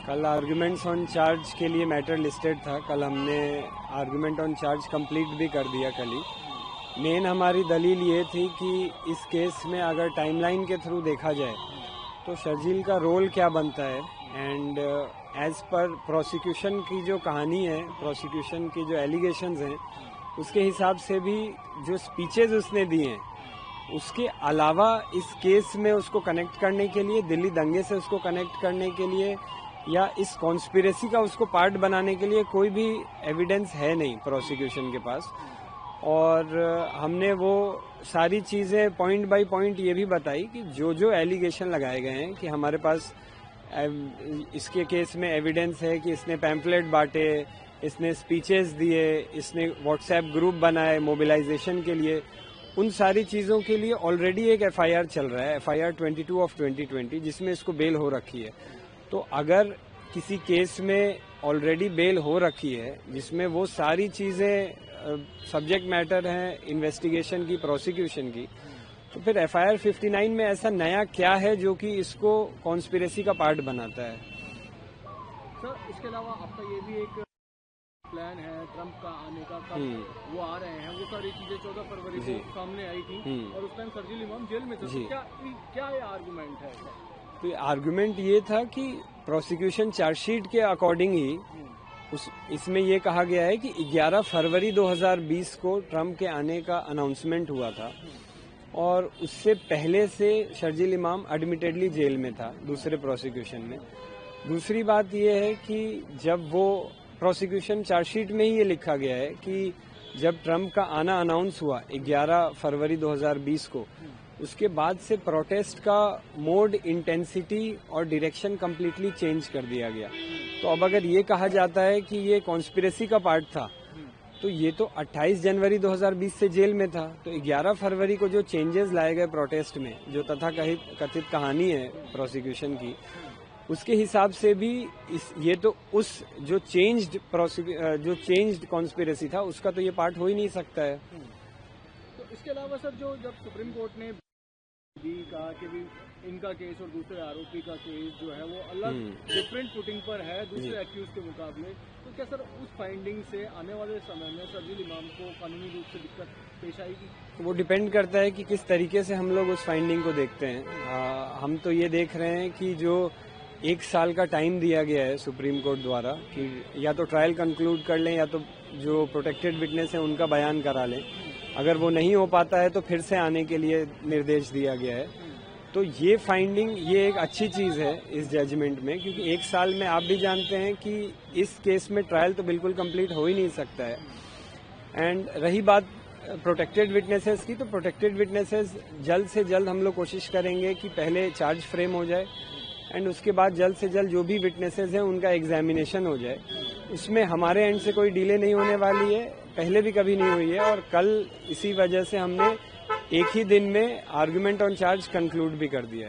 कल arguments on charge के लिए मैटर लिस्टेड था। कल हमने आर्गुमेंट ऑन चार्ज कंप्लीट भी कर दिया कल ही। मेन हमारी दलील ये थी कि इस केस में अगर टाइमलाइन के थ्रू देखा जाए तो शर्जील का रोल क्या बनता है, एंड एज पर प्रोसिक्यूशन की जो कहानी है, प्रोसिक्यूशन की जो एलिगेशंस हैं, उसके हिसाब से भी जो स्पीचेस उसने दिए हैं, उसके अलावा इस केस में उसको कनेक्ट करने के लिए, दिल्ली दंगे से उसको कनेक्ट करने के लिए या इस कॉन्स्पिरेसी का उसको पार्ट बनाने के लिए कोई भी एविडेंस है नहीं प्रोसिक्यूशन के पास। और हमने वो सारी चीज़ें पॉइंट बाय पॉइंट ये भी बताई कि जो जो एलिगेशन लगाए गए हैं कि हमारे पास इसके केस में एविडेंस है कि इसने पैम्फलेट बांटे, इसने स्पीचेस दिए, इसने व्हाट्सएप ग्रुप बनाए मोबिलाइजेशन के लिए, उन सारी चीज़ों के लिए ऑलरेडी एक एफआईआर चल रहा है, एफआईआर 22 ऑफ 2020, जिसमें इसको बेल हो रखी है। तो अगर किसी केस में ऑलरेडी बेल हो रखी है जिसमें वो सारी चीज़ें सब्जेक्ट मैटर हैं इन्वेस्टिगेशन की, प्रोसिक्यूशन की, तो फिर एफआईआर 59 में ऐसा नया क्या है जो कि इसको कॉन्स्पिरेसी का पार्ट बनाता है। सर, इसके अलावा आपका ये भी एक प्लान है ट्रंप का आने का, कब वो आ रहे हैं, वो सारी चीजें 14 फरवरी को सामने आई थी और उस टाइम शर्जील इमाम जेल में थे। तो क्या ये आर्गुमेंट है? तो आर्गुमेंट ये था कि प्रोसिक्यूशन चार्जशीट के अकॉर्डिंग ही इसमें ये कहा गया है कि 11 फरवरी 2020 को ट्रंप के आने का अनाउंसमेंट हुआ था और उससे पहले से शर्जील इमाम एडमिटेडली जेल में था दूसरे प्रोसिक्यूशन में। दूसरी बात यह है कि जब वो प्रोसिक्यूशन चार्जशीट में ही ये लिखा गया है कि जब ट्रंप का आना अनाउंस हुआ 11 फरवरी 2020 को, उसके बाद से प्रोटेस्ट का मोड, इंटेंसिटी और डायरेक्शन कंप्लीटली चेंज कर दिया गया। तो अब अगर ये कहा जाता है कि ये कॉन्स्पिरेसी का पार्ट था, तो ये तो 28 जनवरी 2020 से जेल में था। तो 11 फरवरी को जो चेंजेस लाए गए प्रोटेस्ट में, जो तथाकथित कहानी है प्रोसिक्यूशन की, उसके हिसाब से भी ये तो उस जो चेंज्ड कॉन्स्पिरेसी था उसका तो ये पार्ट हो ही नहीं सकता है। तो इसके अलावा सर, जो जब सुप्रीम कोर्ट ने भी कहा कि भी इनका केस और दूसरे आरोपी का केस जो है वो अलग डिफरेंट फुटिंग पर है दूसरे एक्यूज के मुकाबले, तो क्या सर उस फाइंडिंग से आने वाले समय में शर्जील इमाम को कानूनी रूप से दिक्कत पेश आएगी? वो डिपेंड करता है कि किस तरीके से हम लोग उस फाइंडिंग को देखते हैं। हम तो ये देख रहे हैं कि जो 1 साल का टाइम दिया गया है सुप्रीम कोर्ट द्वारा कि या तो ट्रायल कंक्लूड कर लें या तो जो प्रोटेक्टेड विटनेस है उनका बयान करा लें। अगर वो नहीं हो पाता है तो फिर से आने के लिए निर्देश दिया गया है। तो ये फाइंडिंग, ये एक अच्छी चीज़ है इस जजमेंट में, क्योंकि 1 साल में आप भी जानते हैं कि इस केस में ट्रायल तो बिल्कुल कंप्लीट हो ही नहीं सकता है। एंड रही बात प्रोटेक्टेड विटनेसेस की, तो प्रोटेक्टेड विटनेसेस जल्द से जल्द हम लोग कोशिश करेंगे कि पहले चार्ज फ्रेम हो जाए एंड उसके बाद जल्द से जल्द जो भी विटनेसेस हैं उनका एग्जामिनेशन हो जाए। उसमें हमारे एंड से कोई डिले नहीं होने वाली है, पहले भी कभी नहीं हुई है, और कल इसी वजह से हमने एक ही दिन में आर्गुमेंट ऑन चार्ज कंक्लूड भी कर दिया है।